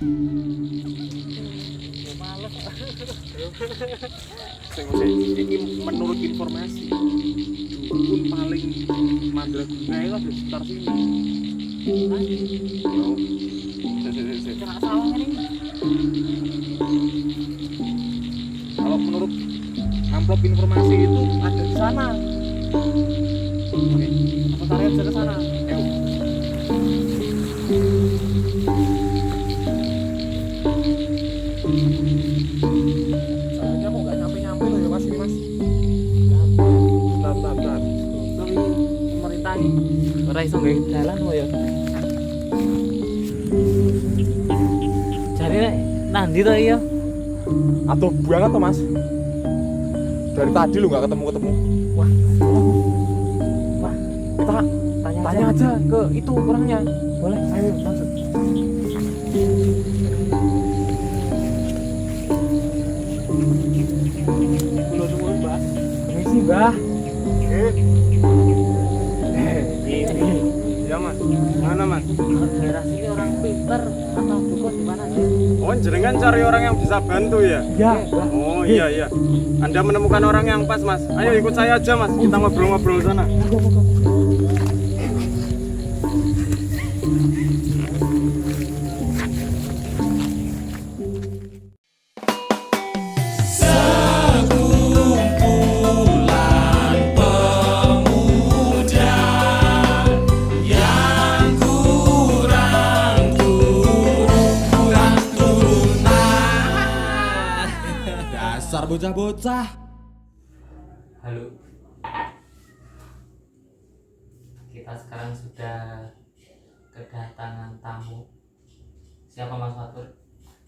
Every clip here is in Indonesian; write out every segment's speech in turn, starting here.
Males. Ini menurut informasi dukun paling mandraguna itu ada di sekitar sini. Yo, Kena salah ini. kalau menurut amplop informasi itu ada di sana. Oke, kita cari aja ke sana. Ayo. Sayangnya kok nggak nyampe loh ya mas ini mas. Bentar. Tapi pemerintah ini ora iso nggawe dalan kok ya. Jare nek nandi to iya? Atuh banget tuh mas. Dari tadi lu nggak ketemu. Wah. Wah, Kita tanya aja ke itu orangnya. boleh. Ayo langsung. Kulo suwun mbak. Permisi, Mbah. Ini. Ya mas. Mana mas? Daerah sini orang pinter atau dukun di mana sih? Oh, jenengan cari orang yang bisa bantu ya? Ya, Oh iya. Anda menemukan orang yang pas mas. Ayo ikut saya aja mas. Kita ngobrol-ngobrol sana. Dasar bocah-bocah. halo. Kita sekarang sudah kedatangan tamu. Siapa Mas Fatur?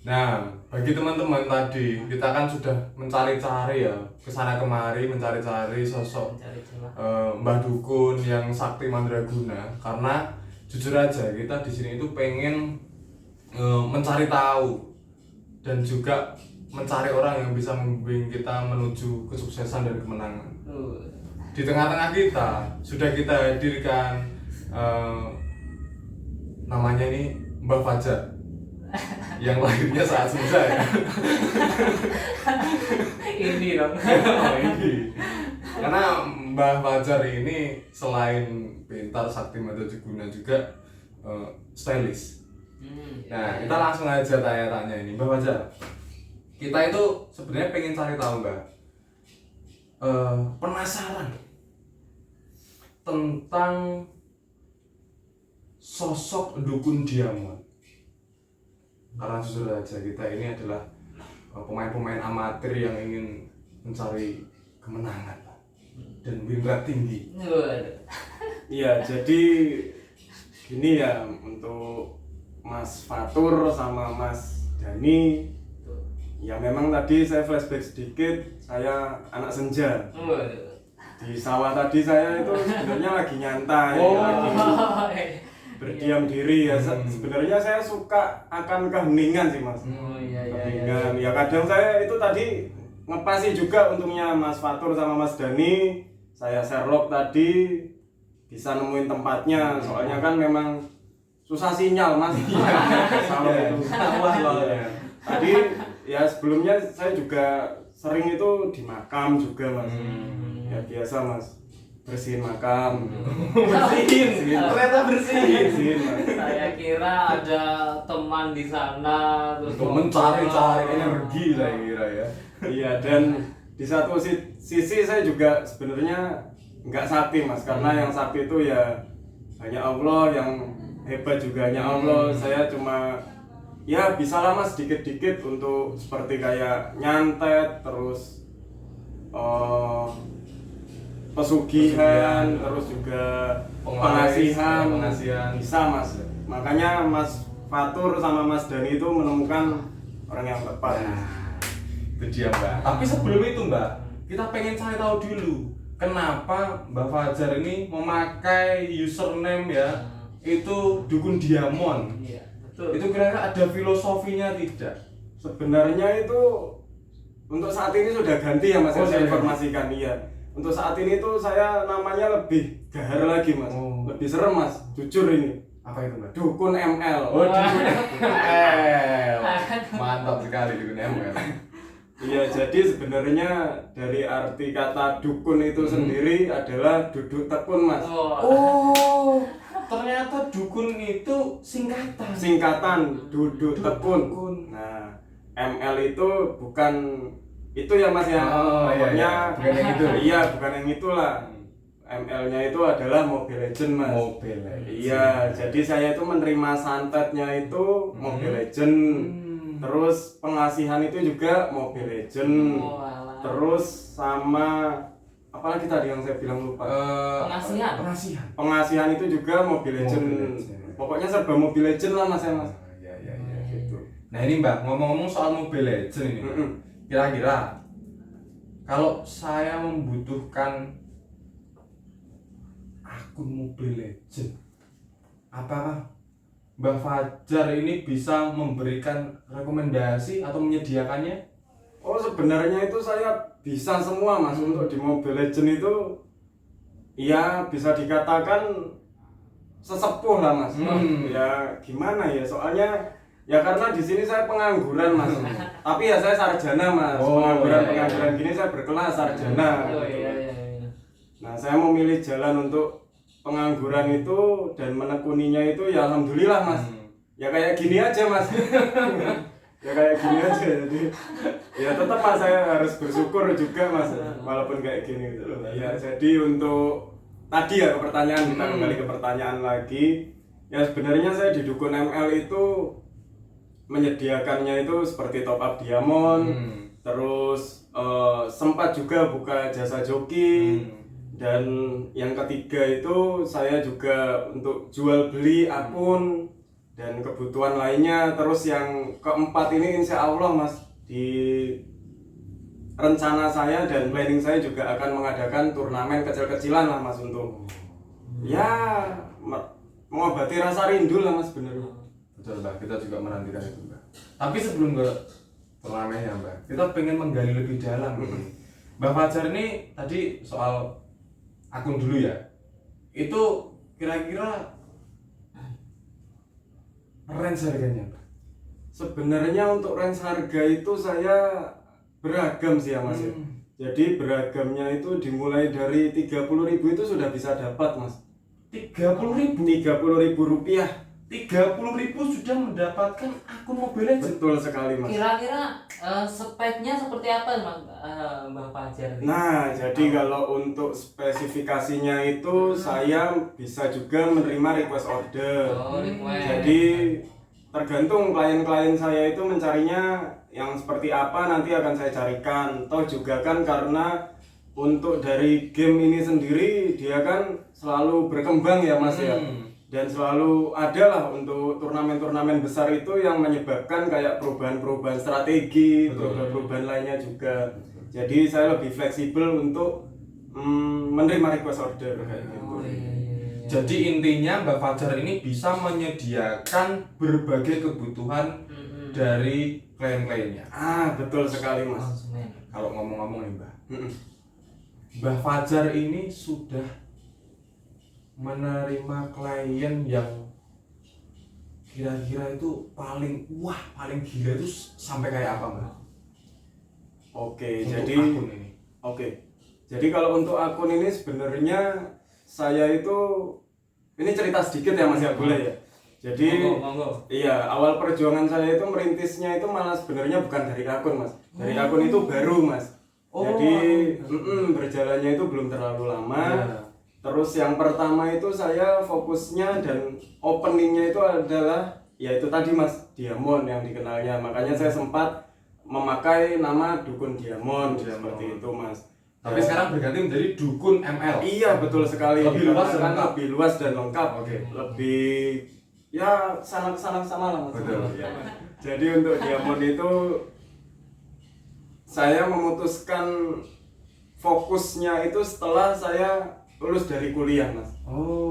Nah, bagi teman-teman tadi kita kan sudah mencari-cari ya kesana kemari mencari-cari sosok Mencari celah. Mbah Dukun yang sakti mandraguna karena jujur aja kita di sini itu pengen mencari tahu dan juga mencari orang yang bisa membimbing kita menuju kesuksesan dan kemenangan. Di tengah-tengah kita sudah kita hadirkan namanya ini Mbah Fajar yang lahirnya saat senja ya. Ini dong. Oh, ini. Karena Mbah Fajar ini selain pintar sakti mandraguna juga stylish. Nah, kita langsung aja tanya-tanya ini Mbah Fajar. Kita itu sebenarnya pengen cari tahu Mbak, penasaran tentang sosok Dukun Diamond. Karena jujur aja kita ini adalah pemain-pemain amatir yang ingin mencari kemenangan Pak, dan win rate tinggi. Iya, jadi gini ya untuk Mas Fatur sama Mas Dani. Ya memang tadi saya flashback sedikit, saya anak senja. Di sawah tadi saya itu sebenarnya lagi nyantai, lagi berdiam diri ya. Sebenarnya saya suka akan keheningan sih mas. Keheningan. Ya kadang saya itu tadi ngepasi juga untungnya Mas Fatur sama Mas Dani. Saya Sherlock tadi bisa nemuin tempatnya, soalnya kan memang susah sinyal mas. Sawah itu. Tadi ya sebelumnya saya juga sering itu di makam juga mas. Ya biasa mas, bersihin makam. Bersihin. Ternyata Bersihin mas. Saya kira ada teman di sana terus Untuk mencari-cari energi saya kira ya. Iya, dan di satu sisi saya juga sebenarnya nggak sakti mas, karena yang sakti itu ya hanya Allah, yang hebat juga hanya Allah. Saya cuma ya bisa lah mas dikit-dikit untuk seperti kayak nyantet, terus pesugihan, terus juga pengasihan bisa mas. Makanya Mas Fatur sama Mas Dani itu menemukan orang yang tepat. Itu dia Mbak. Tapi sebelum itu Mbak, kita pengen cari tahu dulu kenapa Mbak Fajar ini memakai username ya itu Dukun Diamond. Iya, betul. Itu kira-kira ada filosofinya tidak? Sebenarnya itu untuk saat ini sudah ganti ya mas, saya informasikan iya. Untuk saat ini tuh saya namanya lebih gahar lagi mas, lebih serem mas, jujur ini. Apa itu Mbak? Dukun ML. Oh, Dukun ML. sekali dukun ML. Iya, jadi sebenarnya dari arti kata dukun itu sendiri adalah duduk tekun, Mas. Oh, ternyata dukun itu singkatan. Singkatan duduk tekun. tekun. Nah, ML itu bukan itu ya, Mas ya. Iya, bukan yang itu. Iya, bukan yang itulah. ML-nya itu adalah Mobile Legend, Mas. Mobile Legend. Iya, jadi saya itu menerima santetnya itu Mobile Legend. Terus pengasihan itu juga Mobile Legend. Terus sama apalagi tadi yang saya bilang lupa. Pengasihan. Pengasihan itu juga Mobile Legend. Pokoknya serba Mobile Legend lah, Mas ya, Mas. Iya. Gitu. Nah ini Mbak, ngomong-ngomong soal Mobile Legend ini, kira-kira kalau saya membutuhkan akun Mobile Legend, apakah Mbak Fajar ini bisa memberikan rekomendasi atau menyediakannya? Oh, sebenarnya itu saya bisa semua, Mas. Untuk di Mobile Legend itu ya bisa dikatakan sesepuh lah, Mas. Ya gimana ya, soalnya ya karena di sini saya pengangguran, Mas. Tapi ya saya sarjana, Mas. Pengangguran gini saya berkelas sarjana. Nah, saya memilih jalan untuk pengangguran itu dan menekuninya itu ya alhamdulillah, Mas. Ya kayak gini aja, Mas. Ya kayak gini aja, jadi ya tetap, Mas, saya harus bersyukur juga, Mas, walaupun kayak gini gitu loh. Ya jadi untuk tadi ya ke pertanyaan, kita kembali ke pertanyaan lagi. Ya sebenarnya saya di Dukun ML itu menyediakannya itu seperti top up diamond, terus sempat juga buka jasa joki, dan yang ketiga itu saya juga untuk jual beli akun dan kebutuhan lainnya. Terus yang keempat ini insya Allah, Mas, di rencana saya dan planning saya juga akan mengadakan turnamen kecil-kecilan lah, Mas, untuk ya mengobati rasa rindu lah, Mas, bener. Betul, Mbak, kita juga menantikan itu, Mbak. Tapi sebelum ke turnamennya, Mbak, kita pengen menggali lebih dalam nih. Mbak Fajar ini tadi soal akun dulu ya. Itu kira-kira range harganya, Mbak? Sebenarnya untuk range harga itu saya beragam sih ya, Mas. Jadi beragamnya itu dimulai dari 30.000 itu sudah bisa dapat, Mas. 30.000? 30.000 rupiah. 30.000 sudah mendapatkan akun Mobile Legends. Betul sekali, Mas. Kira-kira speknya seperti apa, Mbak Fajar? Nah, jadi kalau untuk spesifikasinya itu saya bisa juga menerima request order. Jadi tergantung klien-klien saya itu mencarinya yang seperti apa, nanti akan saya carikan. Toh juga kan karena untuk dari game ini sendiri dia kan selalu berkembang ya, Mas ya. Dan selalu ada lah untuk turnamen-turnamen besar itu yang menyebabkan kayak perubahan-perubahan strategi, perubahan-perubahan lainnya juga. Jadi saya lebih fleksibel untuk menerima request order kayak gitu. Jadi intinya Mbak Fajar ini bisa menyediakan berbagai kebutuhan dari klien-kliennya. Betul sekali, Mas. Kalau ngomong-ngomong nih, Mbak, Mbak Fajar ini sudah menerima klien yang kira-kira itu paling gila itu sampai kayak apa, Mbak? Oke, untuk jadi akun ini. Jadi kalau untuk akun ini sebenarnya saya itu ini cerita sedikit ya, Mas, ya, boleh ya. Jadi monggo. Iya, awal perjuangan saya itu merintisnya itu malah sebenarnya bukan dari akun, Mas. Dari akun itu baru, Mas. Jadi berjalannya itu belum terlalu lama. Terus yang pertama itu saya fokusnya dan openingnya itu adalah ya itu tadi, Mas, Diamond yang dikenalnya. Makanya saya sempat memakai nama Dukun Diamond. Seperti itu, Mas. Tapi sekarang berganti menjadi Dukun ML. Iya, betul sekali. Lebih luas dan lengkap. Lebih luas dan lengkap. Lebih ya sama lah, Mas. Betul. Ya, Mas. Jadi untuk Diamond itu saya memutuskan fokusnya itu setelah saya lulus dari kuliah, Mas.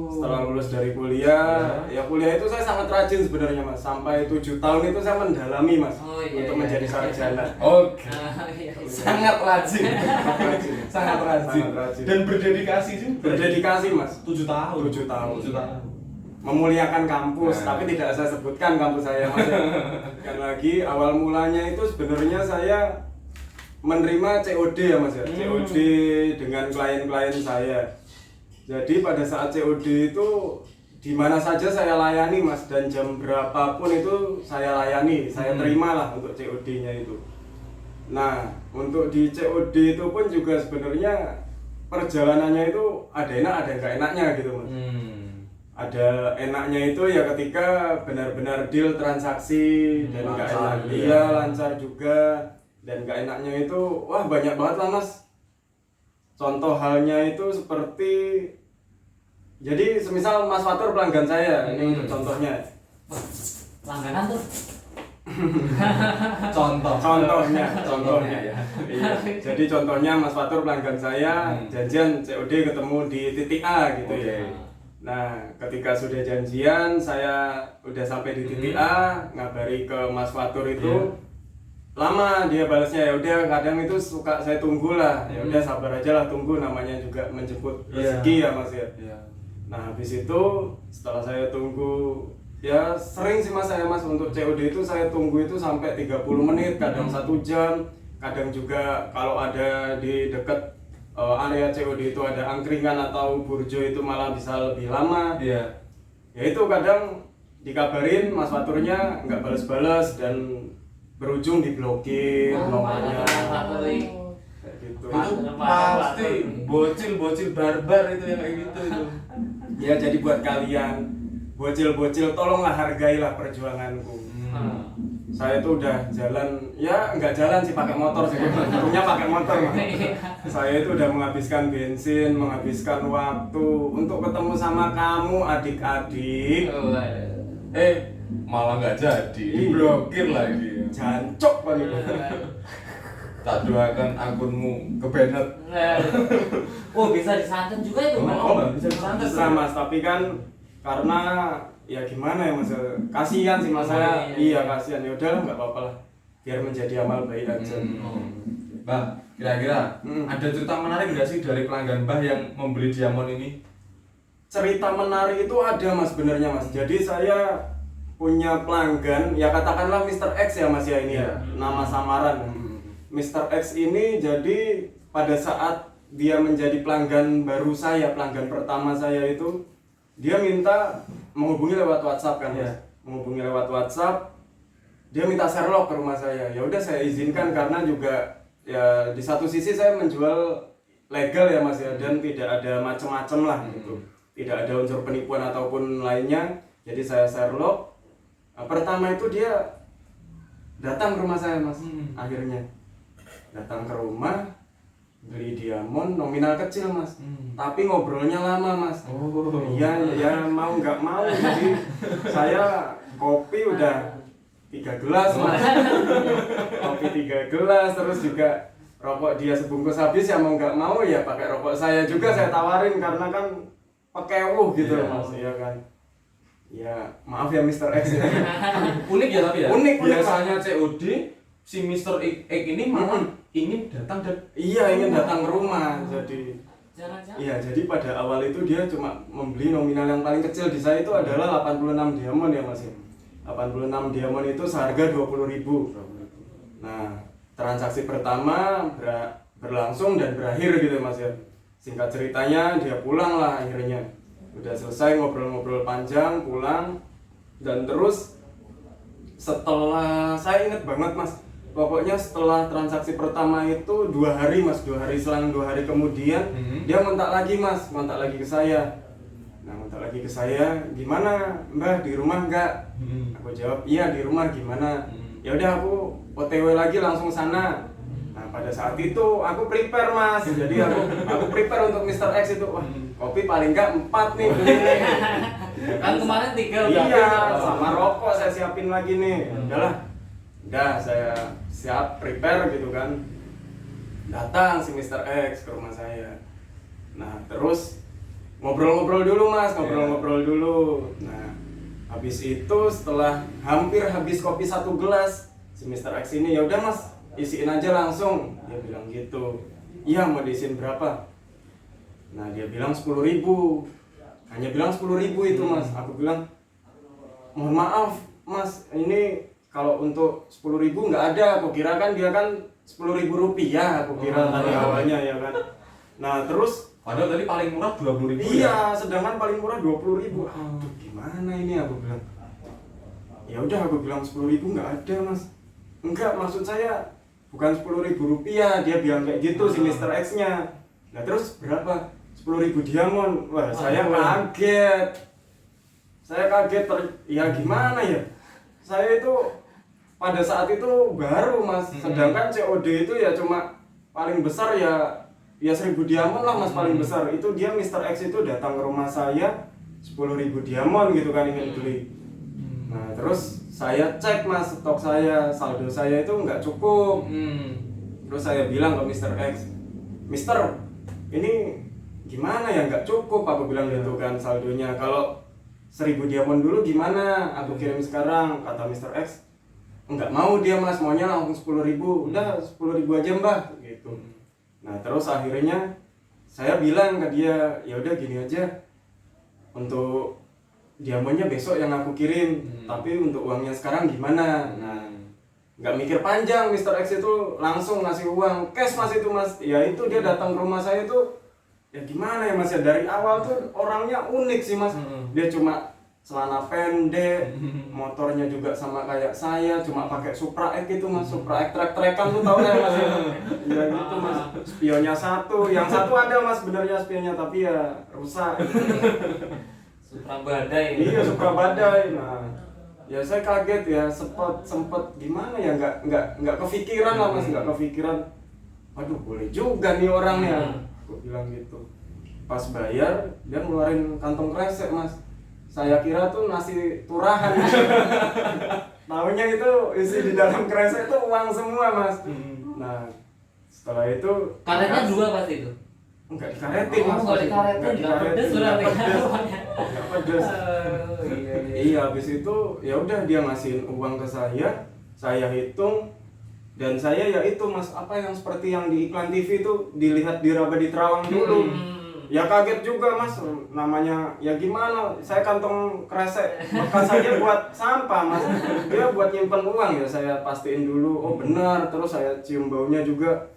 Setelah lulus dari kuliah, ya kuliah itu saya sangat rajin sebenarnya, Mas. Sampai 7 tahun itu saya mendalami, Mas, untuk menjadi sarjana. Sangat rajin. Sangat rajin. Dan berdedikasi juga. Berdedikasi, Mas. 7 tahun. 7 tahun. memuliakan kampus, tapi tidak saya sebutkan kampus saya Mas ya. Kan lagi awal mulanya itu sebenarnya saya menerima COD ya Mas ya. COD dengan klien-klien saya. Jadi pada saat COD itu di mana saja saya layani Mas, dan jam berapapun itu saya layani, saya terima lah untuk COD-nya itu. Nah, untuk di COD itu pun juga sebenarnya perjalanannya itu ada enak ada nggak enaknya gitu Mas. Ada enaknya itu ya ketika benar-benar deal transaksi dan nggak enak dia lancar juga, dan nggak enaknya itu wah banyak banget lah Mas. Contoh halnya itu seperti, jadi semisal Mas Fatur pelanggan saya, ini untuk contohnya. Langganan tuh. Contohnya ya. Iya. Jadi contohnya Mas Fatur pelanggan saya, janjian COD ketemu di titik A gitu ya. Nah, ketika sudah janjian, saya udah sampai di titik A, ngabari ke Mas Fatur itu lama dia balasnya, ya udah kadang itu suka saya tunggu lah, ya udah sabar aja lah, tunggu, namanya juga menjemput rezeki ya Mas ya. Nah, habis itu setelah saya tunggu, ya sering sih Mas saya Mas untuk COD itu saya tunggu itu sampai 30 menit, kadang 1 jam, kadang juga kalau ada di dekat area COD itu ada angkringan atau burjo itu malah bisa lebih lama. Ya itu kadang dikabarin Mas Faturnya nggak balas-balas dan berujung diblokir nomornya. Kayak gitu. Itu pasti bocil barbar itu yang kayak gitu itu. Ya jadi buat kalian bocil-bocil, tolonglah hargailah perjuanganku. Saya tuh udah jalan, ya nggak jalan sih, pakai motor sih, untungnya pakai motor Mas. Saya itu udah menghabiskan bensin, menghabiskan waktu untuk ketemu sama kamu adik-adik. Malah nggak jadi, diblokir lagi. Jancok kan itu. Tak doakan akunmu ke banned. Oh, bisa disantet juga itu Mas. Bisa disantet bisa Mas, tapi kan karena ya gimana ya Mas, kasihan sih Mas saya. Iya kasihan, ya udahlah nggak apa-apa lah, biar menjadi amal baik aja. Mbah, kira-kira ada cerita menarik nggak sih dari pelanggan Mbah yang membeli diamond ini? Cerita menarik itu ada Mas sebenarnya Mas. Jadi saya punya pelanggan, ya katakanlah Mr. X ya Mas ya, ini ya nama samaran. Mr. X ini jadi pada saat dia menjadi pelanggan baru saya, pelanggan pertama saya itu, dia minta menghubungi lewat WhatsApp kan Mas. Menghubungi lewat WhatsApp, dia minta Sherlock ke rumah saya. Ya udah saya izinkan karena juga ya di satu sisi saya menjual legal ya Mas ya, dan tidak ada macam-macam lah gitu. Tidak ada unsur penipuan ataupun lainnya. Jadi saya Sherlock. Nah, pertama itu dia datang ke rumah saya Mas. Akhirnya datang ke rumah, beli diamond nominal kecil Mas, tapi ngobrolnya lama Mas. Iya ya mau nggak mau, jadi saya kopi udah 3 gelas Mas. Kopi 3 gelas, terus juga rokok dia sebungkus habis, ya mau nggak mau ya pakai rokok saya juga saya tawarin karena kan pekewuh gitu Mas, ya kan. Ya maaf ya Mr. X ya. Unik ya tapi ya. Unik Biasanya COD si Mr. X ini malah ingin datang dan ingin datang ke rumah. Jadi Jangan-jangan. iya, jadi pada awal itu dia cuma membeli nominal yang paling kecil di saya itu adalah 86 diamond ya Mas ya. 86 diamond itu seharga 20.000. Nah, transaksi pertama berlangsung dan berakhir gitu ya Mas ya. Singkat ceritanya dia pulang lah akhirnya. Udah selesai ngobrol-ngobrol panjang, pulang. Dan terus setelah, saya inget banget Mas, pokoknya setelah transaksi pertama itu 2 hari Mas, 2 hari selang 2 hari kemudian dia ngontak lagi Mas, ngontak lagi ke saya. Nah, ngontak lagi ke saya, gimana Mbah, di rumah enggak? Aku jawab, iya di rumah, gimana? Ya udah aku OTW lagi langsung sana. Nah, pada saat itu aku prepare Mas, jadi aku prepare untuk Mr. X itu. Wah, kopi paling enggak 4 nih beli nih. Kan kemarin 3 udah. Iya, sama rokok saya siapin lagi nih. Udahlah. Udah saya siap prepare gitu kan. Datang si Mr. X ke rumah saya. Nah, terus ngobrol-ngobrol dulu Mas, ngobrol-ngobrol dulu. Nah, habis itu setelah hampir habis kopi 1 gelas, si Mr. X ini, ya udah Mas, isiin aja langsung. Dia bilang gitu. Iya, mau diisiin berapa? Nah, dia bilang 10.000. hanya bilang 10.000 itu mas. Aku bilang mohon maaf mas, ini kalau untuk 10.000 nggak ada. Aku kira kan dia kan 10.000 rupiah, aku kira tadi awalnya ya kan. Nah terus Padahal tadi paling murah 20.000 ya. iya, sedangkan paling murah 20.000. Aduh gimana ini, aku bilang. Ya udah aku bilang 10.000 nggak ada mas. Enggak, maksud saya bukan 10.000 rupiah, dia bilang kayak gitu si Mr. X-nya. Nah terus berapa? 10.000 diamond. Wah saya kaget. Saya kaget, ya gimana ya? Saya itu pada saat itu baru mas, sedangkan COD itu ya cuma paling besar ya 1.000 diamond lah mas, paling besar. Itu dia Mr. X itu datang ke rumah saya 10.000 diamond gitu kan, ingin beli. Nah terus saya cek mas stok saya, saldo saya itu nggak cukup. Terus saya bilang ke Mr. X, Mister, ini gimana ya, nggak cukup, aku bilang gitu kan saldonya. Kalau 1.000 diamond dulu gimana, aku kirim sekarang, kata Mr. X. Nggak mau dia mas, maunya langsung 10.000. Udah 10.000 aja mbah gitu. Nah terus akhirnya saya bilang ke dia, ya udah gini aja, untuk diamondnya besok yang aku kirim, tapi untuk uangnya sekarang gimana. Nah nggak mikir panjang, Mr. X itu langsung ngasih uang cash mas itu mas. Ya itu dia datang ke rumah saya itu, ya gimana ya mas ya, dari awal tuh orangnya unik sih mas. Dia cuma celana pendek, motornya juga sama kayak saya, cuma pakai Supra X gitu mas. Supra X trek-trekan tuh tau ya mas ya. Ya gitu mas, spionnya satu, yang satu ada mas sebenarnya spionnya, tapi ya rusak. Supra badai. Iya Supra badai. Nah ya saya kaget ya, sempet gimana ya, nggak kepikiran lah mas, nggak kepikiran. Aduh boleh juga nih orangnya, aku bilang gitu. Pas bayar dia ngeluarin kantong kresek mas. Saya kira tuh nasi turahan. Taunya itu isi di dalam kresek itu uang semua mas. Nah setelah itu Karetnya 2 pasti itu. enggak dikaretin mas. Enggak dikaretin, enggak pedes berarti. Enggak pedes. Iya, habis itu ya udah dia ngasihin uang ke saya hitung, dan saya ya itu mas, apa yang seperti yang di iklan TV itu dilihat diraba di terawang dulu. Ya kaget juga mas, namanya ya gimana, saya kantong kresek bekas saja buat sampah mas, dia buat nyimpen uang ya saya pastiin dulu, oh benar. Terus saya cium baunya juga,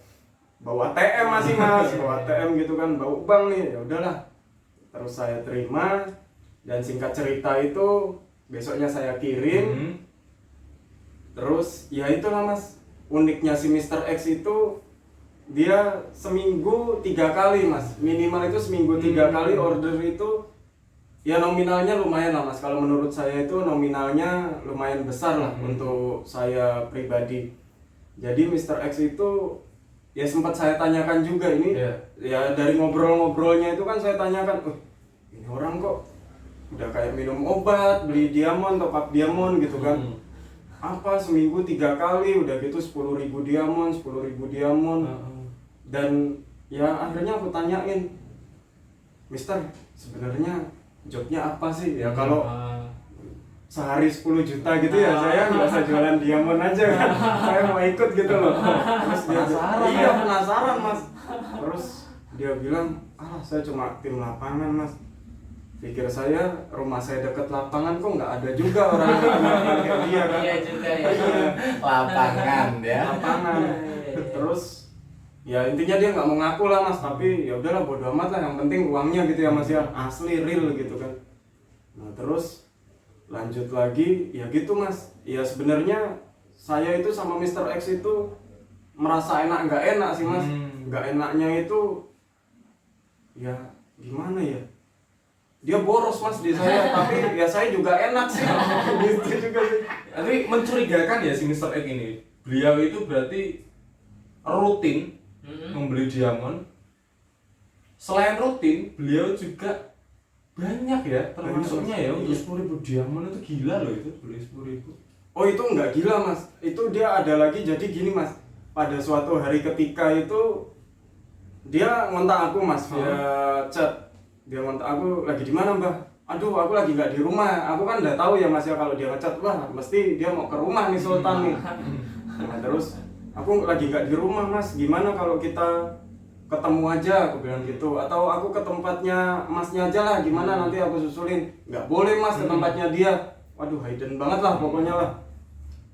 bau ATM masih mas, bau ATM gitu kan, bau bank nih. Ya udahlah, terus saya terima, dan singkat cerita itu besoknya saya kirim. Terus ya itulah mas, uniknya si Mr. X itu dia seminggu 3 kali mas, minimal itu seminggu 3 kali order itu. Ya nominalnya lumayan lah mas, kalau menurut saya itu nominalnya lumayan besar lah untuk saya pribadi. Jadi Mr. X itu ya sempat saya tanyakan juga ini, ya dari ngobrol-ngobrolnya itu kan saya tanyakan, ini orang kok udah kayak minum obat, beli diamond, top up diamond gitu kan. Apa seminggu 3 kali udah gitu 10.000 diamond, 10.000 diamond. Dan ya akhirnya aku tanyain, Mister sebenarnya jobnya apa sih ya, kalau sehari 10 juta gitu ya saya nggak usah jualan diamond aja kan. Saya mau ikut gitu loh. Terus dia iya penasaran mas. Terus dia bilang, saya cuma tim lapangan mas. Pikir saya rumah saya deket lapangan, kok nggak ada juga orang kayak dia kan. Iya juga ya. Lapangan ya. Lapangan. Terus ya intinya dia nggak mau ngaku lah mas, tapi ya udahlah bodo amat lah, yang penting uangnya gitu ya mas ya, asli real gitu kan. Nah terus lanjut lagi ya gitu mas, ya sebenarnya saya itu sama Mr. X itu merasa enak nggak enak sih mas. Nggak enaknya itu ya gimana ya, dia boros mas di saya, tapi ya saya juga enak sih. Gitu juga sih. Tapi mencurigakan ya si Mr. X ini. Beliau itu berarti rutin membeli diamond. Selain rutin, beliau juga banyak ya termasuknya ya, untuk 10.000 diamond itu gila loh, itu beli 10.000. Oh itu nggak gila mas, itu dia ada lagi. Jadi gini mas, pada suatu hari ketika itu dia ngontak aku mas via chat. Dia ngontak aku, lagi di mana mbah? Aduh aku lagi nggak di rumah. Aku kan udah tahu ya mas ya, kalau dia ngechat wah mesti dia mau ke rumah nih Sultan nih. Nah terus aku lagi nggak di rumah mas, gimana kalau kita ketemu aja, aku bilang gitu, atau aku ke tempatnya masnya aja lah, gimana nanti aku susulin. Nggak boleh mas ke tempatnya dia, waduh hidden banget lah pokoknya lah.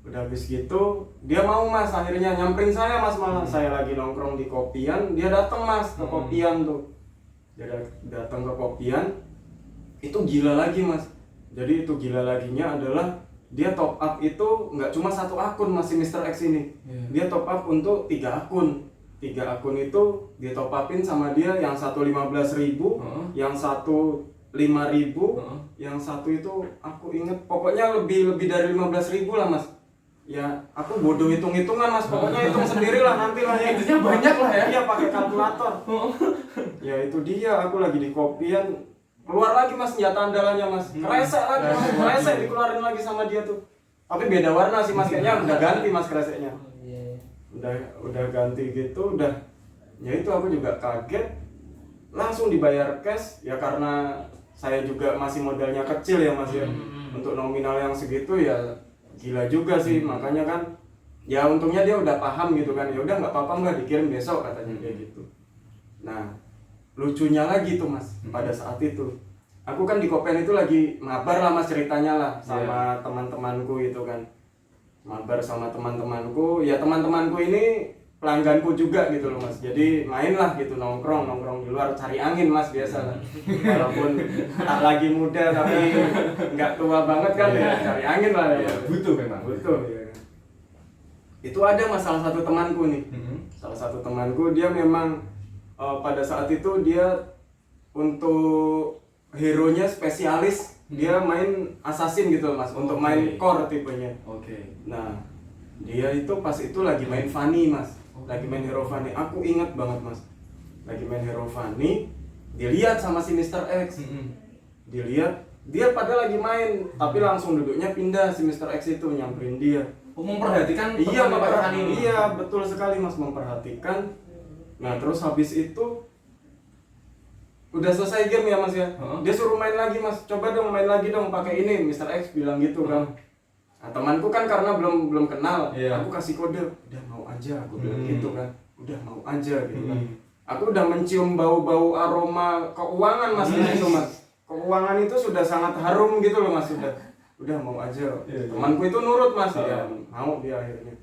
Udah habis gitu dia mau mas, akhirnya nyamperin saya mas, malah saya lagi nongkrong di kopian, dia datang mas ke kopian tuh. Dia datang ke kopian, itu gila lagi mas. Jadi itu gila laginya adalah dia top up itu nggak cuma satu akun masih Mr. X ini. Dia top up untuk 3 akun. 3 akun itu dia top upin sama dia, yang satu 15.000, yang satu 5.000, yang satu itu aku inget pokoknya lebih dari 15.000 lah mas. Ya aku bodoh hitung-hitungan mas, pokoknya hitung sendiri lah nanti lah ya. Intinya banyak lah ya. Iya pakai kalkulator. Ya itu dia, aku lagi di kopian, keluar lagi mas senjata andalannya mas, kresek lagi mas, kresek dikeluarin lagi sama dia tuh. Tapi beda warna sih mas, kayaknya udah ganti mas kreseknya. Udah ganti gitu, udah. Ya itu aku juga kaget, langsung dibayar cash ya, karena saya juga masih modalnya kecil ya mas ya. Untuk nominal yang segitu ya gila juga sih, makanya kan ya untungnya dia udah paham gitu kan, ya udah nggak apa-apa mbak dikirim besok katanya dia gitu. Nah lucunya lagi tuh mas, pada saat itu aku kan di Kopen itu lagi mabar lah mas ceritanya lah sama teman-temanku itu kan, mabar sama teman-temanku, ya teman-temanku ini pelangganku juga gitu loh mas, jadi main lah gitu, nongkrong di luar cari angin mas, biasa lah. Walaupun tak lagi muda tapi nggak tua banget kan, ya cari angin lah ya. Butuh memang. Butuh ya. Itu ada mas salah satu temanku nih, salah satu temanku dia memang pada saat itu dia untuk hero-nya spesialis, dia main assassin gitu mas, untuk main core tipenya. Nah dia itu pas itu lagi main Fanny mas, lagi main hero Fanny. Aku ingat banget mas, lagi main hero Fanny, dilihat sama si Mr. X. Dilihat, dia pada lagi main, tapi langsung duduknya pindah si Mr. X itu nyamperin dia. Memperhatikan Iya, pertandingan ini. iya betul sekali mas, memperhatikan. Nah terus habis itu udah selesai game ya mas ya, dia suruh main lagi mas, coba dong main lagi dong pakai ini, Mr. X bilang gitu kan. Nah temanku kan karena belum kenal, aku kasih kode, udah mau aja, aku bilang gitu kan, udah mau aja gitu kan. Aku udah mencium bau-bau aroma keuangan mas di situ mas, keuangan itu sudah sangat harum gitu loh mas, udah mau aja. Temanku itu nurut mas, ya mau dia akhirnya.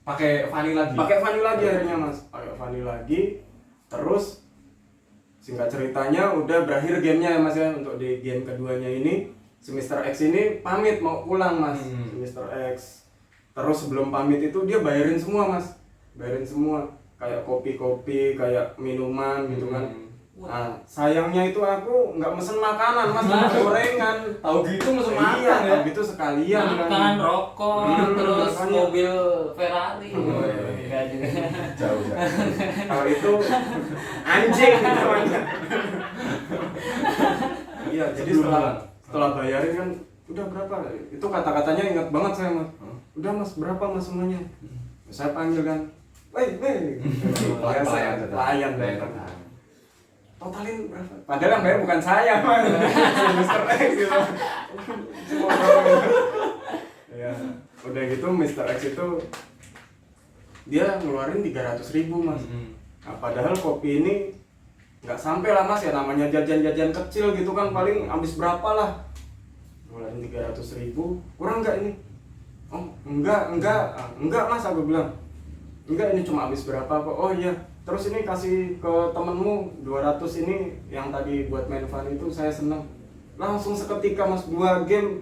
Pakai Fanny lagi. Akhirnya mas, pakai Fanny lagi. Terus singkat ceritanya udah berakhir gamenya ya mas ya. Untuk di game keduanya ini si Mr. X ini pamit mau pulang mas, si Mr. X. Terus sebelum pamit itu dia bayarin semua mas, bayarin semua, kayak kopi-kopi, kayak minuman gitu kan. Nah sayangnya itu aku nggak mesen makanan mas, cuma gorengan. Tahu gitu mesen Iya, makan ya. gitu sekalian makan rokok terus makanya. mobil Ferrari. Enggak juga. Jauh. Kalau itu anjing namanya. Iya, jadi setelah bayarin kan udah berapa? Itu kata-katanya ingat banget saya mas. Udah mas berapa mas semuanya? Saya panggil kan, weh. Pelayan datang. Totalin berapa? Padahal yang bayar bukan saya mas, Mr. X gitu. Ya, udah gitu Mr. X itu dia ngeluarin 300.000 mas. Nah, padahal kopi ini nggak sampai lah mas ya, namanya jajan-jajan kecil gitu kan, paling habis berapa lah. Ngeluarin 300.000, kurang nggak ini? Oh enggak mas, aku bilang. Enggak, ini cuma habis berapa kok. Oh iya, terus ini kasih ke temenmu 200 ini yang tadi buat main fun itu, saya seneng. Langsung seketika mas, 2 game.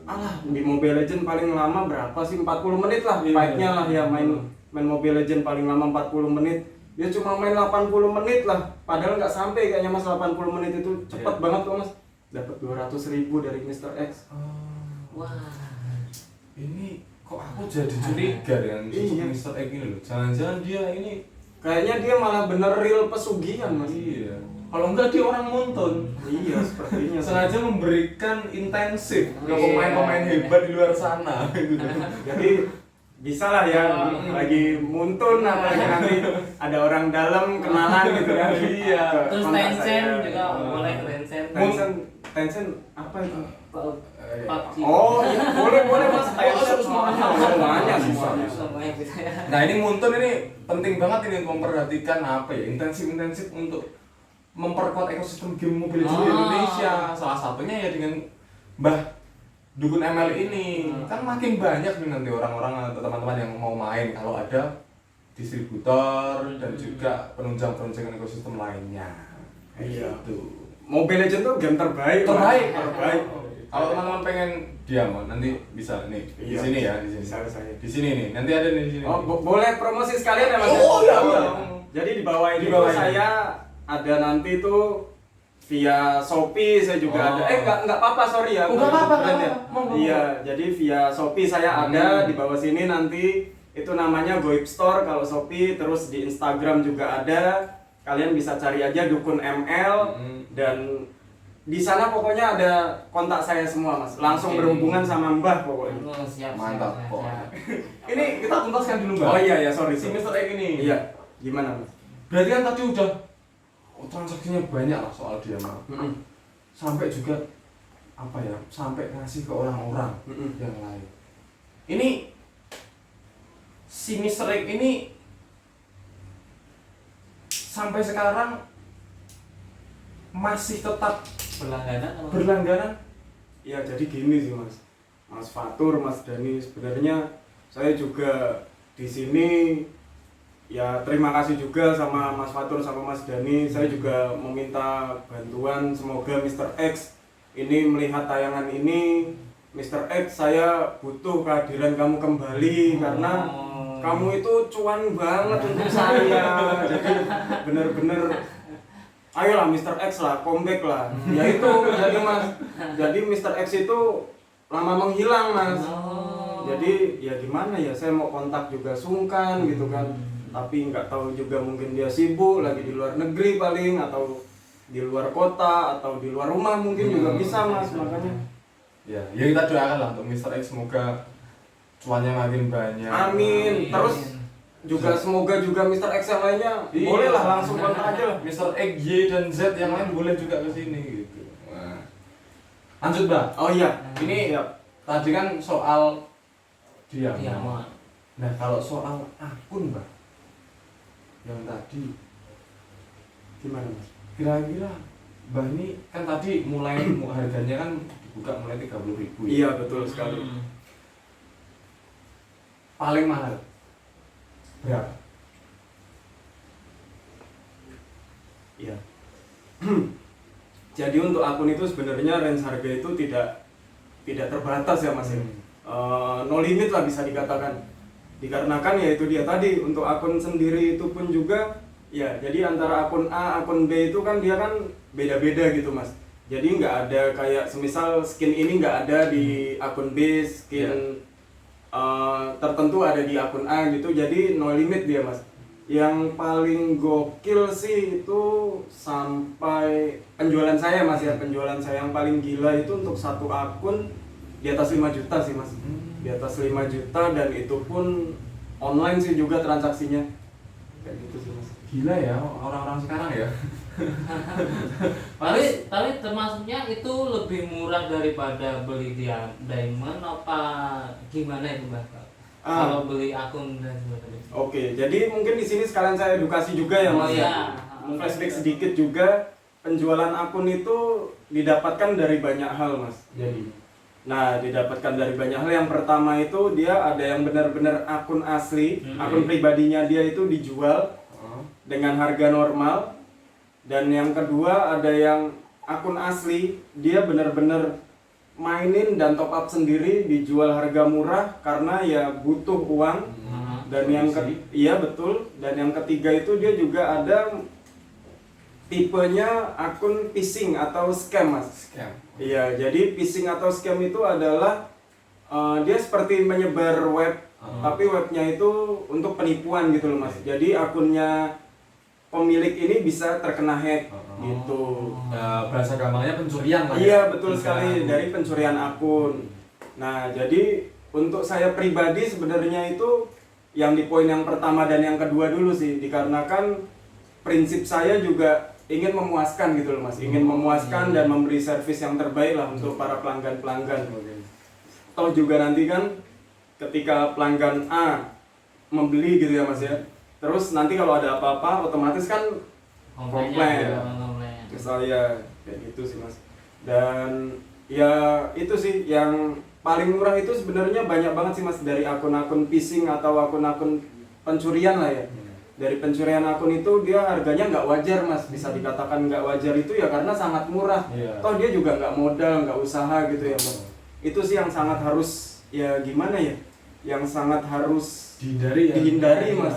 Alah, di Mobile Legends paling lama berapa sih? 40 menit lah fight-nya lah ya, main Mobile Legends paling lama 40 menit. Dia cuma main 80 menit lah. Padahal nggak sampai kayaknya mas, 80 menit itu cepet banget kok mas. Dapat 200.000 dari Mr. X. Wah. Ini kok aku jadi curiga dengan Mr. X ini loh. Jangan-jangan dia ini Kayaknya dia malah bener real pesugihan mas. iya. Kalau enggak dia orang montong. Iya sepertinya. Sengaja memberikan intensif ke pemain-pemain hebat di luar sana gitu. Jadi bisa lah ya, lagi muntun apalagi nanti ada orang dalam kenalan gitu kan. Iya. Terus Kontak Tencent saya. juga boleh Tencent. Tencent apa itu? PUBG. Oh iya, boleh mas. Oh, semuanya. Semuanya bisa ya. Nah ini Muntun ini penting banget ini untuk memperhatikan apa ya, intensif untuk memperkuat ekosistem game Mobile Legends di Indonesia. Salah satunya ya dengan Mbah Dukun ML ini. Kan makin banyak nih nanti orang-orang atau teman-teman yang mau main kalau ada distributor dan juga penunjang ekosistem lainnya. Iya. Gitu. Mobile Legends tuh game terbaik. Terbaik. Terbaik. Kalau teman-teman pengen diam, nanti bisa nih di Iya. sini ya, di sini. Bisa, saya. Di sini nih, nanti ada nih di sini. Oh, boleh promosi sekalian ya mas? Oh, iya. Jadi di bawah ini Di bawah tuh ini. saya ada nanti tuh via Shopee saya juga ada. Enggak apa-apa, sorry ya. Oh, nggak apa-apa, Brand nggak ya. apa-apa. Monggo. Iya, jadi via Shopee saya ada di bawah sini nanti itu namanya Goib Store kalau Shopee, terus di Instagram juga ada. Kalian bisa cari aja Dukun ML dan di sana pokoknya ada kontak saya semua mas. Langsung berhubungan sama Mbah pokoknya. Oh, siap. Mantap siap, kok. siap. Ini kita tuntaskan dulu Mbak. Oh iya ya, sorry. Si Mr. Egg ini. Iya, gimana mas? Berarti kan tadi udah transaksinya banyak lah soal dia Mbak. Sampai juga apa ya? Sampai ngasih ke orang-orang yang lain. Ini si Mr. Egg ini sampai sekarang masih tetap Berlangganan apa? berlangganan. Ya jadi gini sih mas, Mas Fatur, Mas Dani, sebenarnya saya juga di sini ya terima kasih juga sama Mas Fatur sama Mas Dani. Saya juga meminta bantuan, semoga Mr. X ini melihat tayangan ini. Mr. X, saya butuh kehadiran kamu kembali karena kamu itu cuan banget untuk saya. Jadi bener-bener ayolah Mr. X lah, comeback lah. Ya itu jadi mas. Jadi Mr. X itu lama menghilang mas. Jadi ya gimana ya, saya mau kontak juga sungkan gitu kan. Tapi nggak tahu juga, mungkin dia sibuk lagi di luar negeri paling, atau di luar kota, atau di luar rumah mungkin juga bisa mas. Makanya Ya kita doakan lah untuk Mr. X, semoga cuannya makin banyak. amin. Terus juga semoga juga Mr. X yang lainnya Iya. bolehlah langsung kontak aja lah. Mr. X, Y dan Z yang lain boleh juga ke sini gitu. Nah. Lanjut, Mbak. Oh iya, Ini siap. tadi kan soal dia. Iya, Mak. Nah, kalau soal akun, Mbak. Yang tadi Gimana mas? kira-kira Mbak ini kan tadi mulai harganya kan dibuka mulai 30.000 ya. Iya betul sekali. Paling mahal berapa? Iya. Jadi untuk akun itu sebenarnya range harga itu tidak terbatas ya mas ya. No limit lah bisa dikatakan. Dikarenakan ya itu dia tadi, untuk akun sendiri itu pun juga ya, jadi antara akun A, akun B itu kan dia kan beda-beda gitu mas. Jadi nggak ada kayak semisal skin ini nggak ada di akun B, skin tertentu ada di akun A gitu. Jadi no limit dia mas. Yang paling gokil sih itu sampai penjualan saya mas ya, penjualan saya yang paling gila itu untuk satu akun di atas 5 juta sih mas. Di atas 5 juta, dan itu pun online sih juga transaksinya. Kayak gitu sih mas. Gila ya orang-orang sekarang ya. Tapi termasuknya itu lebih murah daripada beli di Diamond apa gimana itu Mbak? Kalau beli akun dan sebagainya. Oke, jadi mungkin di sini sekalian saya edukasi juga ya mas. Iya. Flashback sedikit juga, penjualan akun itu didapatkan dari banyak hal mas. Jadi, nah didapatkan dari banyak hal. Yang pertama itu dia ada yang benar-benar akun asli, akun pribadinya dia itu dijual dengan harga normal. Dan yang kedua ada yang akun asli, dia benar-benar mainin dan top up sendiri, dijual harga murah karena ya butuh uang. Dan yang iya betul. Dan yang ketiga itu dia juga ada tipenya akun phishing atau scam mas. Scam. Iya, jadi phishing atau scam itu adalah dia seperti menyebar web, tapi webnya itu untuk penipuan gitu loh mas. Jadi akunnya pemilik ini bisa terkena hack gitu. Bahasa gampangnya pencurian lah. Iya betul sekali, dari pencurian akun. Nah jadi untuk saya pribadi sebenarnya itu yang di poin yang pertama dan yang kedua dulu sih, dikarenakan prinsip saya juga ingin memuaskan gitu loh mas, ingin memuaskan dan memberi servis yang terbaik lah untuk para pelanggan mungkin. Toh juga nanti kan ketika pelanggan A membeli gitu ya mas ya, terus nanti kalau ada apa-apa otomatis kan komplain ke saya kayak gitu sih mas. Dan ya itu sih yang paling murah itu sebenarnya banyak banget sih mas, dari akun-akun phishing atau akun-akun pencurian lah ya. Dari pencurian akun itu dia harganya nggak wajar mas, bisa dikatakan nggak wajar itu ya karena sangat murah. Toh dia juga nggak modal, nggak usaha gitu ya mas. Itu sih yang sangat harus ya gimana ya, yang sangat harus dihindari mas.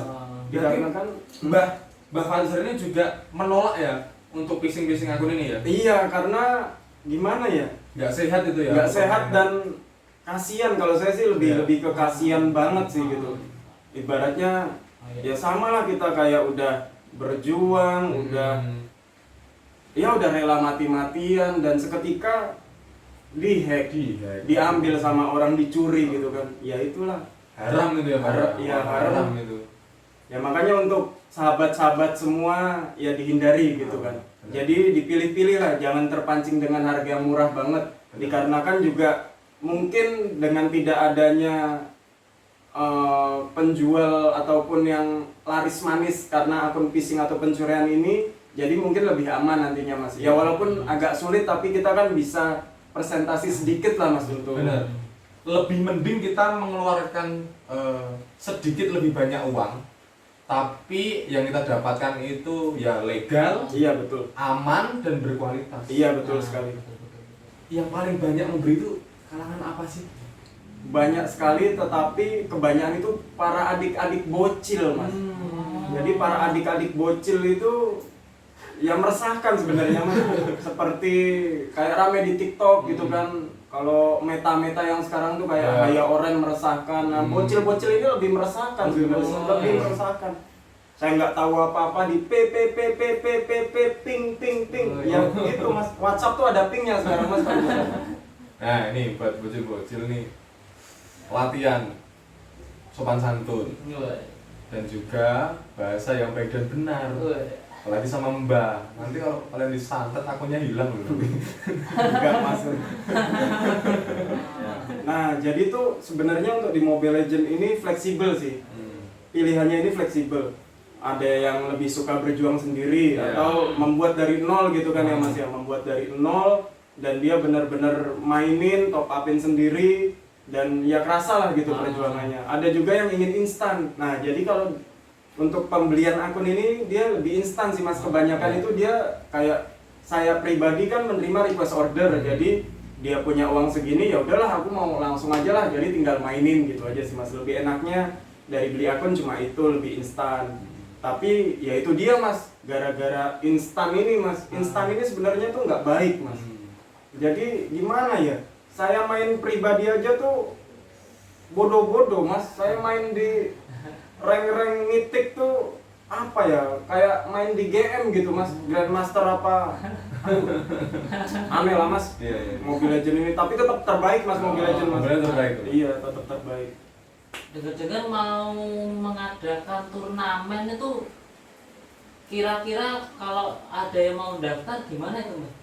Dikarenakan Mbah Fazer ini juga menolak ya untuk phishing akun ini ya. Iya, karena gimana ya, Nggak sehat itu ya. nggak sehat dan kasihan. Kalau saya sih lebih ke kasihan banget sih gitu. Ibaratnya ya sama lah, kita kayak udah berjuang, udah rela mati-matian dan seketika dihack, diambil sama orang, dicuri gitu kan. Ya itulah Haram itu ya, haram itu. Ya makanya untuk sahabat-sahabat semua ya dihindari gitu kan. Jadi dipilih-pilih lah, jangan terpancing dengan harga yang murah banget. Dikarenakan juga mungkin dengan tidak adanya penjual ataupun yang laris manis karena akun phishing atau pencurian ini, jadi mungkin lebih aman nantinya mas. Ya walaupun agak sulit tapi kita kan bisa presentasi sedikit lah mas untuk. Benar. Lebih mending kita mengeluarkan sedikit lebih banyak uang, tapi yang kita dapatkan itu ya legal, iya betul, aman dan berkualitas. Iya betul sekali. Yang paling banyak memberi itu kalangan apa sih? Banyak sekali, tetapi kebanyakan itu para adik-adik bocil mas. Jadi para adik-adik bocil itu yang meresahkan sebenarnya mas. Seperti kayak rame di TikTok gitu kan. Kalau meta-meta yang sekarang tuh kayak Haya Oren meresahkan. Nah, bocil-bocil ini lebih meresahkan sebenarnya, lebih meresahkan. Saya nggak tahu apa-apa di ping. Ya itu mas. WhatsApp tuh ada pingnya sekarang mas. Nah ini buat bocil-bocil nih, latihan sopan santun dan juga bahasa yang baik dan benar. Apalagi sama mbak, nanti kalau kalian disantet akunnya hilang loh. Enggak masuk. Nah jadi tuh sebenarnya untuk di Mobile Legends ini fleksibel sih. Pilihannya ini fleksibel. Ada yang lebih suka berjuang sendiri atau membuat dari nol gitu kan ya mas ya, membuat dari nol dan dia benar-benar mainin, top upin sendiri dan ya kerasa lah gitu perjuangannya. Ada juga yang ingin instan. Nah jadi kalau untuk pembelian akun ini dia lebih instan sih mas. Kebanyakan itu dia kayak saya pribadi kan menerima request order. Jadi dia punya uang segini, ya udahlah aku mau langsung aja lah. Jadi tinggal mainin gitu aja sih mas. Lebih enaknya dari beli akun cuma itu, lebih instan. Tapi ya itu dia mas, gara-gara instan ini mas. Instan ini sebenarnya tuh nggak baik mas. Jadi gimana ya? Saya main pribadi aja tuh bodoh-bodoh mas. Saya main di rank-rank mitik tuh apa ya, kayak main di GM gitu mas, Grandmaster apa. Aneh lah mas. Mobile Legends ini, tapi tetap terbaik mas. Mobile Legends mas. Terbaik. Iya tetap terbaik. Dengan mau mengadakan turnamen itu kira-kira kalau ada yang mau daftar gimana itu mas?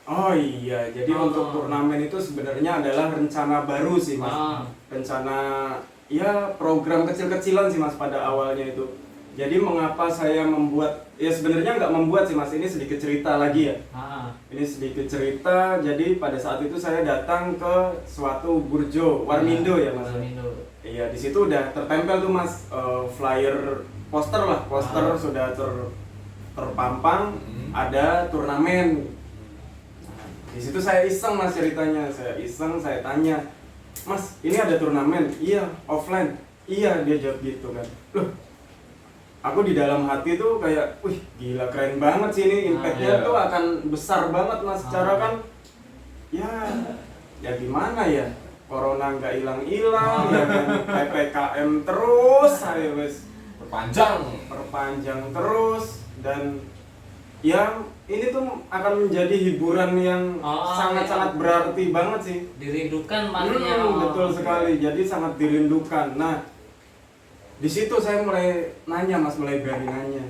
Oh iya, jadi untuk turnamen itu sebenarnya adalah rencana baru sih mas. Rencana ya program kecil-kecilan sih mas pada awalnya itu. Jadi mengapa saya membuat, ya sebenarnya nggak membuat sih mas, ini sedikit cerita lagi ya. Ini sedikit cerita. Jadi pada saat itu saya datang ke suatu burjo Warmindo ya mas. Iya, di situ udah tertempel tuh mas, flyer, poster sudah terpampang, ada turnamen. Di situ saya iseng mas ceritanya, saya tanya, mas ini ada turnamen? Iya, offline. Iya, dia jawab gitu kan. Loh, aku di dalam hati tuh kayak, wih gila keren banget sih ini, impactnya tuh akan besar banget mas. Secara kan, ya gimana ya, corona nggak hilang-hilang, ya kan, PPKM terus, saya wes perpanjang terus, dan ya ini tuh akan menjadi hiburan yang sangat-sangat berarti banget sih. Dirindukan makanya. Betul sekali. Jadi sangat dirindukan. Nah, di situ saya mulai nanya mas, mulai berani nanya.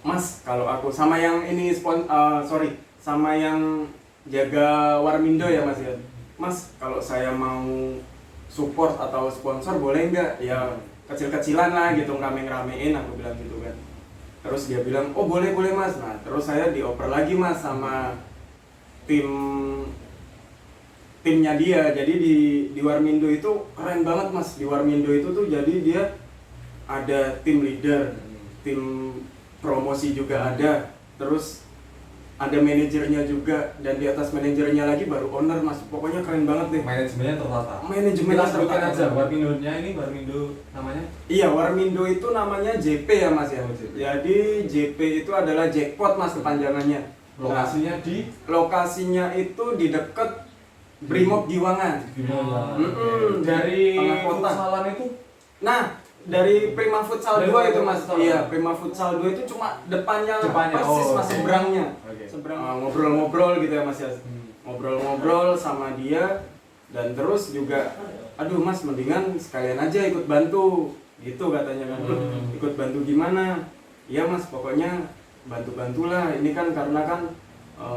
Mas kalau aku sama yang ini sama yang jaga Warmindo ya Mas ya. Mas kalau saya mau support atau sponsor boleh nggak? Ya kecil-kecilan lah gitu, ngeramein aku bilang gitu kan. Terus dia bilang oh boleh Mas. Nah terus saya dioper lagi Mas sama timnya dia. Jadi di Warmindo itu keren banget Mas. Di Warmindo itu tuh jadi dia ada tim leader, tim promosi juga ada, terus ada manajernya juga, dan di atas manajernya lagi baru owner Mas. Pokoknya keren banget deh. Manajemennya tertata. Manajemennya Kita sebutkan tertata. aja Warmindonya ini, Warmindo namanya. Iya, Warmindo itu namanya JP ya Mas ya. Oh, JP. Jadi JP itu adalah jackpot Mas kepanjangannya. Lokasinya di Lokasinya itu di dekat Brimob Giwangan. Gimana? Dari Dari tengah kota. futsalan itu Nah, dari Prima Futsal 2 itu Mas. Futsal. Iya, Prima Futsal 2 itu cuma depannya Depannya, persis oh. Mas, seberangnya. Oke. Seberang ngobrol-ngobrol gitu ya Mas ya. Ngobrol-ngobrol sama dia, dan terus juga aduh Mas mendingan sekalian aja ikut bantu gitu katanya kan. "Loh, ikut bantu gimana? Iya Mas, pokoknya bantu-bantulah. Ini kan karena kan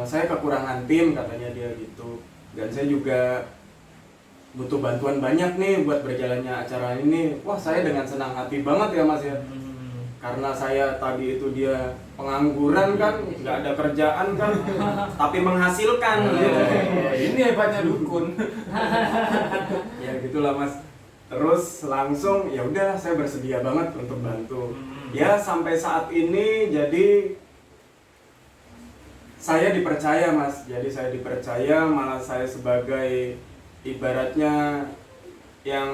saya kekurangan tim katanya dia gitu. Dan saya juga butuh bantuan banyak nih buat berjalannya acara ini." Wah, saya dengan senang hati banget ya Mas ya. Karena saya tadi itu dia pengangguran kan, nggak ada kerjaan kan, tapi menghasilkan gitu. ini hebatnya dukun. Ya gitulah Mas. Terus langsung ya udah saya bersedia banget untuk bantu. Ya sampai saat ini jadi saya dipercaya Mas. Jadi saya dipercaya, malah saya sebagai ibaratnya yang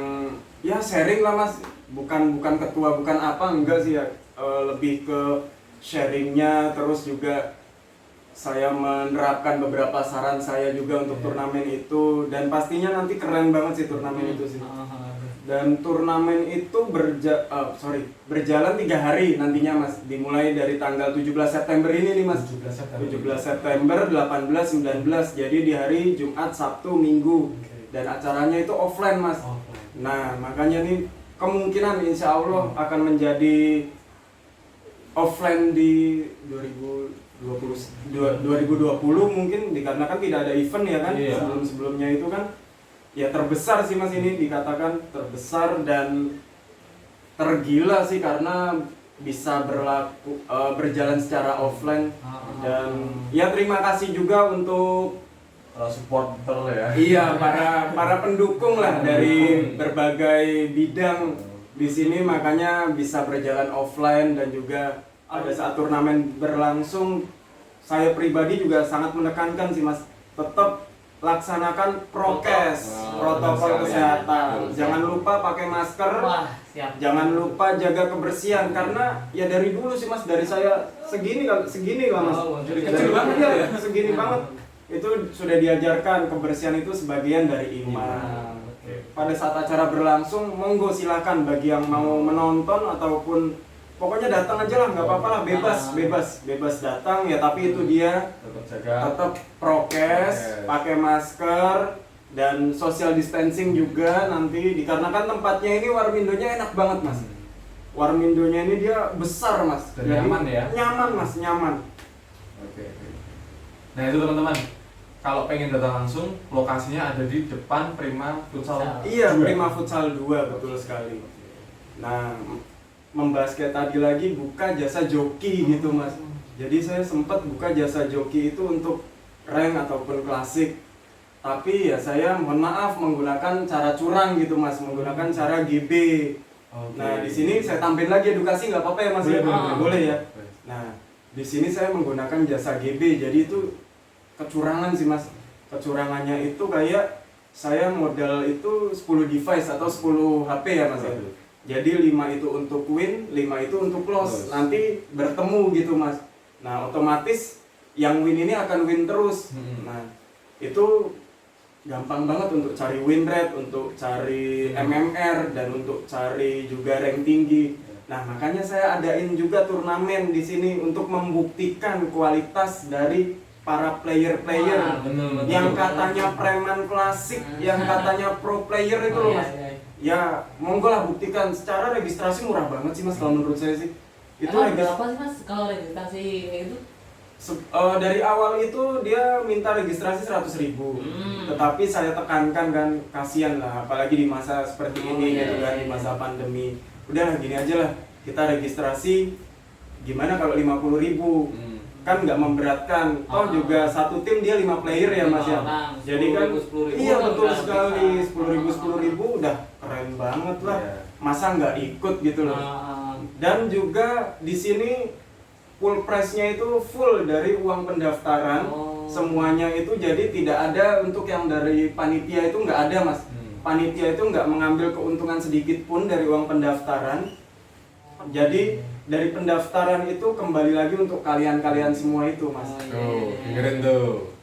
ya sharing lah Mas. Bukan ketua, bukan apa, enggak sih ya. Lebih ke sharingnya, terus juga saya menerapkan beberapa saran saya juga untuk turnamen itu, dan pastinya nanti keren banget sih turnamen itu sih. Dan turnamen itu berjalan 3 hari nantinya Mas. Dimulai dari tanggal 17 September ini nih Mas. 17 September, 18, 19. Jadi di hari Jumat, Sabtu, Minggu. Dan acaranya itu offline Mas. Nah makanya nih kemungkinan insya Allah akan menjadi offline di 2020 mungkin, dikarenakan tidak ada event ya kan. Iya. Sebelum-sebelumnya itu kan ya terbesar sih Mas, ini dikatakan terbesar dan tergila sih karena bisa berjalan secara offline. Dan ya terima kasih juga untuk Supporter ya. iya para pendukung lah dari berbagai bidang di sini, makanya bisa berjalan offline. Dan juga pada saat turnamen berlangsung, saya pribadi juga sangat menekankan sih Mas, tetap laksanakan prokes, protokol kesehatan. Jangan lupa pakai masker. Wah, siap. Jangan lupa jaga kebersihan, karena ya dari dulu sih Mas, dari saya segini lah Mas. Jadi Kecil banget ya, segini banget. Itu sudah diajarkan kebersihan itu sebagian dari iman. Pada saat acara berlangsung, monggo silakan bagi yang mau menonton ataupun pokoknya datang aja lah, nggak apa-apa lah, bebas datang ya. Tapi itu dia Tetap jaga. tetap prokes, pakai masker, dan social distancing juga nanti, dikarenakan tempatnya ini Warmindonya enak banget Mas. Warmindonya ini dia besar Mas. Dan Jadi nyaman ya? Nyaman Mas, nyaman. Oke. Nah itu teman-teman, kalau pengen datang langsung, lokasinya ada di depan Prima Futsal. Iya, 2. Prima Futsal 2, betul sekali. Nah, membahas kayak tadi lagi, buka jasa joki gitu Mas. Jadi saya sempat buka jasa joki itu untuk rank ataupun klasik. Tapi ya saya mohon maaf menggunakan cara curang gitu Mas, menggunakan cara GB. Nah, di sini saya tampil lagi edukasi, nggak apa-apa ya Mas? Boleh ya. Nah, di sini saya menggunakan jasa GB. Jadi itu kecurangan sih Mas. Kecurangannya itu kayak saya modal itu 10 device atau 10 HP ya Mas ya. Jadi 5 itu untuk win, 5 itu untuk loss. Nanti bertemu gitu Mas. Nah, otomatis yang win ini akan win terus. Nah, itu gampang banget untuk cari win rate, untuk cari MMR, dan untuk cari juga rank tinggi. Nah, makanya saya adain juga turnamen di sini untuk membuktikan kualitas dari para player-player yang katanya preman klasik, yang katanya pro player itu loh Mas. Ya, monggo lah buktikan. Secara registrasi murah banget sih Mas kalau menurut saya sih. Itu Emang berapa sih mas kalau registrasi itu? Dari awal itu dia minta registrasi 100.000. Tetapi saya tekankan kan, kasihan lah apalagi di masa seperti ini gitu kan, di masa pandemi. Udah gini aja lah, kita registrasi gimana kalau 50.000? Kan nggak memberatkan. Toh juga satu tim dia 5 player ya mas ya. Jadi kan 10.000 iya betul udah sekali, bisa. 10.000 udah keren banget lah. Iya. Masa nggak ikut gitu loh. Dan juga di sini full price-nya itu full dari uang pendaftaran. Semuanya itu jadi tidak ada untuk yang dari panitia itu nggak ada mas. Panitia itu nggak mengambil keuntungan sedikit pun dari uang pendaftaran. Jadi dari pendaftaran itu kembali lagi untuk kalian-kalian semua itu mas. Tuh, dengerin tuh.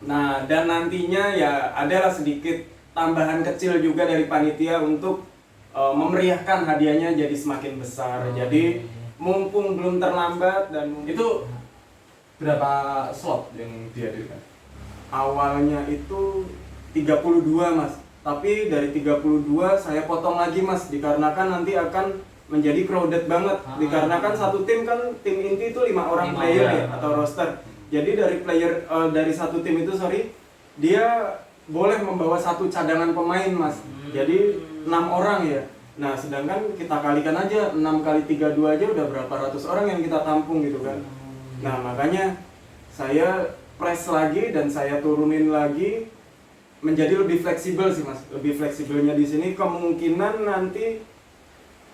Nah dan nantinya ya adalah sedikit tambahan kecil juga dari panitia untuk memeriahkan hadiahnya jadi semakin besar. Jadi mumpung belum terlambat dan Itu berapa slot yang dihadirkan? awalnya itu 32 mas. Tapi dari 32 saya potong lagi mas, dikarenakan nanti akan menjadi crowded banget. Dikarenakan satu tim kan, tim inti itu 5 orang 5 player orang. ya atau roster. Jadi dari player dari satu tim itu dia boleh membawa satu cadangan pemain mas. Jadi 6 orang ya. Nah sedangkan kita kalikan aja 6 kali 32 aja udah berapa ratus orang yang kita tampung gitu kan. Nah makanya saya press lagi dan saya turunin lagi menjadi lebih fleksibel sih mas. Lebih fleksibelnya di sini kemungkinan nanti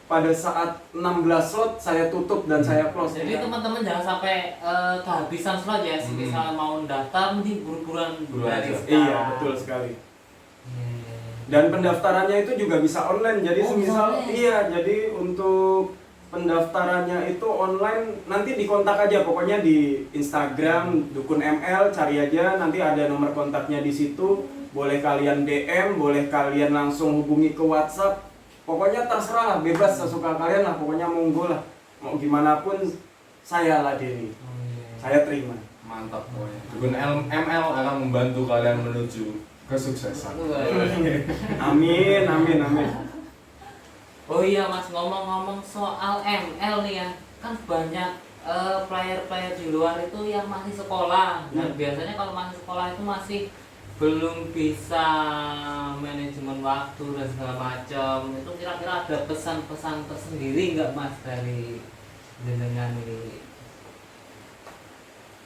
pada saat 16 slot saya tutup dan saya close. Jadi teman-teman jangan sampai kehabisan slot ya. Misal mau daftar mending buru-buruan dari aja. sekarang. Iya betul sekali. Dan pendaftarannya itu juga bisa online. Jadi semisal iya, jadi untuk pendaftarannya itu online, nanti dikontak aja pokoknya di Instagram Dukun ML, cari aja nanti ada nomor kontaknya di situ. Boleh kalian DM, boleh kalian langsung hubungi ke WhatsApp. Pokoknya terserah lah, bebas sesuka kalian lah, pokoknya monggo lah. Mau gimana pun saya ladeni. Saya terima. Mantap pokoknya. Dukun ML akan membantu kalian menuju kesuksesan. Amin, amin, amin. Oh iya mas, ngomong-ngomong soal ML nih ya, kan banyak player-player di luar itu yang masih sekolah. Dan biasanya kalau masih sekolah itu masih belum bisa manajemen waktu dan segala macam. Itu kira-kira ada pesan-pesan tersendiri nggak mas dari jenengan ini?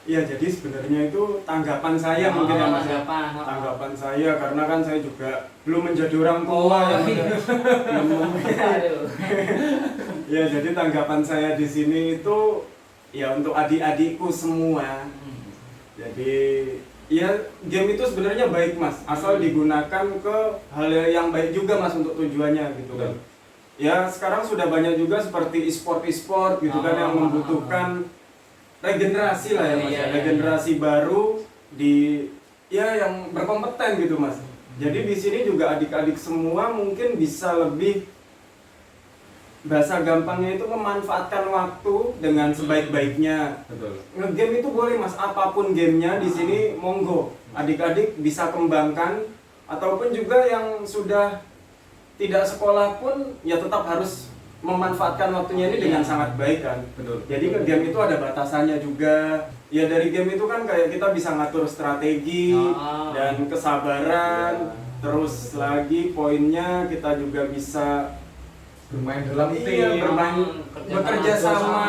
Iya, jadi sebenarnya itu tanggapan saya mungkin ya mas. Tanggapan saya karena kan saya juga belum menjadi orang tua ya mas. Belum. Ya, jadi tanggapan saya di sini itu ya untuk adik-adikku semua. Jadi ya game itu sebenarnya baik mas, asal digunakan ke hal yang baik juga mas untuk tujuannya gitu kan. Ya sekarang sudah banyak juga seperti e-sport gitu kan yang membutuhkan regenerasi lah ya mas, regenerasi baru di ya yang berkompeten gitu mas. Jadi di sini juga adik-adik semua mungkin bisa lebih, bahasa gampangnya itu memanfaatkan waktu dengan sebaik-baiknya. Betul. Ngegame itu boleh mas, apapun gamenya di sini monggo. Adik-adik bisa kembangkan, ataupun juga yang sudah tidak sekolah pun ya tetap harus memanfaatkan waktunya ini dengan sangat baik kan. Betul. Jadi ke game itu ada batasannya juga. Ya dari game itu kan kayak kita bisa ngatur strategi dan kesabaran. Terus lagi poinnya kita juga bisa Bermain dalam tim. iya, bekerja sama,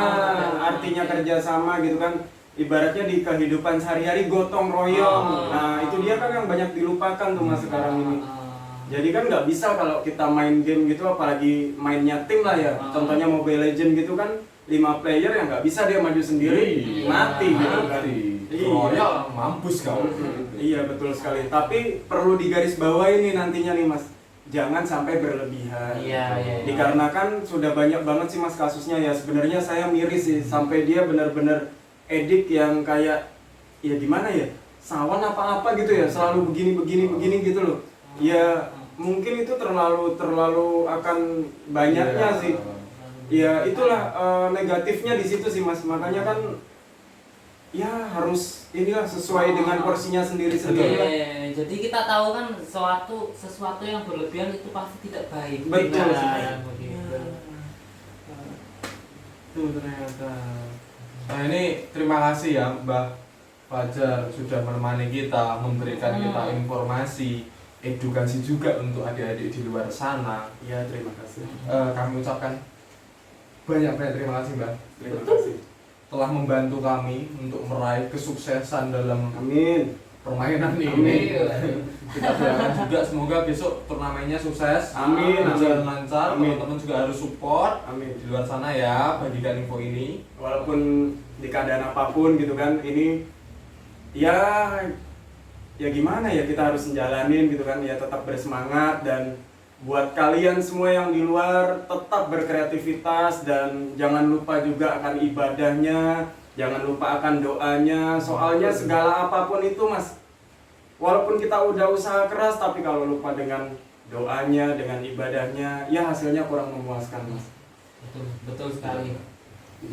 artinya kerja sama gitu kan. Ibaratnya di kehidupan sehari-hari gotong royong. Nah itu dia kan yang banyak dilupakan tuh mas sekarang ini. Jadi kan nggak bisa kalau kita main game gitu, apalagi mainnya tim lah ya. Contohnya Mobile Legends gitu kan, 5 player yang nggak bisa dia maju sendiri, mati gitu kan. Royal mampus kau. Iya betul sekali. Tapi perlu digarisbawahi ini nantinya nih mas, jangan sampai berlebihan. Iya. Dikarenakan sudah banyak banget sih mas kasusnya ya. Sebenarnya saya miris sih sampai dia benar-benar edik yang kayak ya gimana ya, sawan apa-apa gitu ya, selalu begini gitu loh. Ya mungkin itu terlalu akan banyaknya sih. Ya itulah negatifnya di situ sih mas. Makanya kan ya harus inilah sesuai dengan porsinya sendiri-sendiri. Jadi kita tahu kan sesuatu yang berlebihan itu pasti tidak baik. Betul Nah, sekali. begitu. gitu ternyata. Nah ini terima kasih ya Mbah Fajar sudah menemani kita, memberikan kita informasi, edukasi juga untuk adik-adik di luar sana. Iya, terima kasih. Kami ucapkan banyak-banyak terima kasih Mbah. Terima kasih. Telah membantu kami untuk meraih kesuksesan dalam Amin. permainan ini. Amin. Kita doakan juga semoga besok turnamennya sukses. Amin. Berjalan lancar. Amin. Teman-teman juga harus support Amin. di luar sana ya, bagikan info ini. Walaupun di keadaan apapun gitu kan, ini ya gimana ya, kita harus menjalanin gitu kan, ya tetap bersemangat. Dan buat kalian semua yang di luar tetap berkreativitas dan jangan lupa juga akan ibadahnya, jangan lupa akan doanya. Soalnya segala apapun itu Mas, walaupun kita udah usaha keras tapi kalau lupa dengan doanya, dengan ibadahnya, ya hasilnya kurang memuaskan Mas. Betul sekali.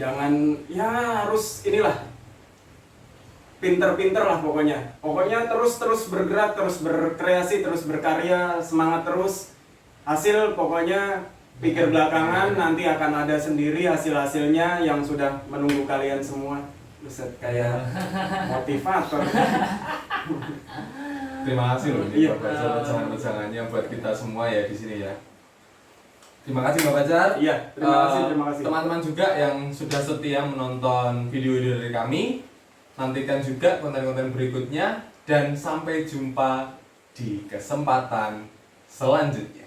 Jangan, ya harus inilah, pinter-pinter lah pokoknya terus bergerak, terus berkreasi, terus berkarya, semangat terus. Hasil pokoknya pikir belakangan, nanti akan ada sendiri hasil-hasilnya yang sudah menunggu kalian semua. Buset, kayak motivator. Terima kasih loh Iya. Mbak Fajar pecahan-pecahannya buat kita semua ya di sini ya. Terima kasih Mbak Fajar. Iya, terima kasih. Teman-teman juga yang sudah setia menonton video-video dari kami, nantikan juga konten-konten berikutnya dan sampai jumpa di kesempatan selanjutnya.